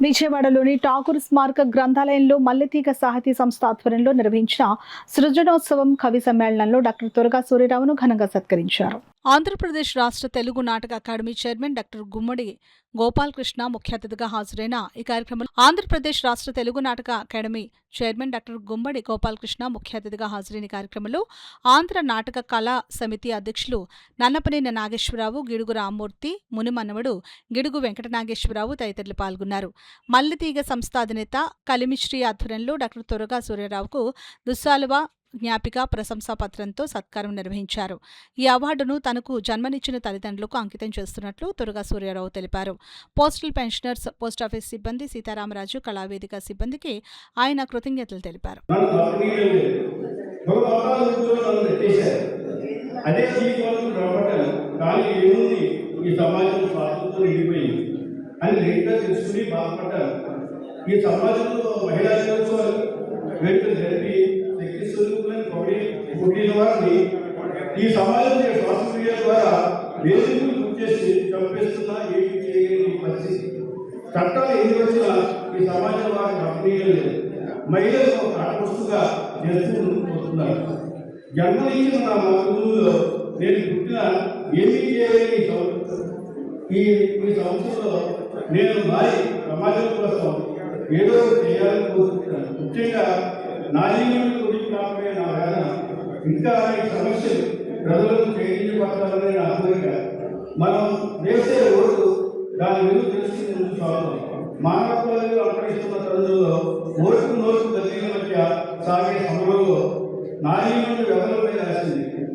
విజయవాడలోని ఠాకూర్ స్మారక గ్రంథాలయంలో మల్లెతీగ సాహితీ సంస్థ ఆధ్వర్యంలో నిర్వహించిన సృజనోత్సవం కవి సమ్మేళనంలో డాక్టర్ తురగా సూర్యరావును ఘనంగా సత్కరించారు. ఆంధ్రప్రదేశ్ రాష్ట్ర తెలుగు నాటక అకాడమీ చైర్మన్ డాక్టర్ గుమ్మడి గోపాలకృష్ణ ముఖ్య అతిథిగా హాజరైన ఈ కార్యక్రమంలో ఆంధ్రప్రదేశ్ రాష్ట్ర తెలుగు నాటక అకాడమీ చైర్మన్ డాక్టర్ గుమ్మడి గోపాలకృష్ణ ముఖ్య అతిథిగా హాజరైన కార్యక్రమంలో ఆంధ్ర నాటక కళా సమితి అధ్యక్షులు నన్నపనేని నాగేశ్వరరావు, గిడుగు రామ్మూర్తి, మునిమన్నవడు గిడుగు వెంకట నాగేశ్వరరావు తదితరులు పాల్గొన్నారు. మల్లెతీగ సంస్థ అధినేత కలిమిశ్రీ ఆధ్వర్యంలో డాక్టర్ తురగా సూర్యరావుకు దుస్సాలువ జ్ఞాపిక ప్రశంసా పత్రంతో సత్కారం నిర్వహించారు. ఈ అవార్డును తనకు జన్మనిచ్చిన తల్లిదండ్రులకు అంకితం చేస్తున్నట్లు తురగా సూర్యారావు తెలిపారు. పోస్టల్ పెన్షనర్స్, పోస్టాఫీస్ సిబ్బంది, సీతారామరాజు కళావేదిక సిబ్బందికి ఆయన కృతజ్ఞతలు తెలిపారు. ఈ సమాజంలో సోషల్ మీడియా ద్వారా వేదికలు గుర్తు చేసి చంపేస్తున్నా ఏమి చేయలేని పరిస్థితి. చట్టాలు ఏది వచ్చినా ఈ సమాజం వారికి అప్రీయం లేదు. మహిళలు ఒక ఆటవస్తుగా చేస్తూ ముందుకుపోతున్నారు. జన్మనిచ్చిన నా కుటుంబంలో నేను పుట్టిన ఏమీ చేయలేని ఈ సంవత్సరంలో నేను మారి సమాజం కోసం ఏదో చేయాలని కోరుకుంటున్నాను. ముఖ్యంగా నా జీవనం గురించి మాత్రమే నా వేదన. ఇంకా ఈ సమస్యలు ప్రజలకు చేయించబడాలనే నా కోరిక. మనం వేసే ఓటు దాని విలువ తెలుసుకుని ముందు సాగుతాం. మానవత్వాలు అప్పగిస్తున్న తరుణంలో ఓటుకు నోటు గదిల మధ్య సాగే సమయంలో నా జీవనం ఎవరిపై రాసింది.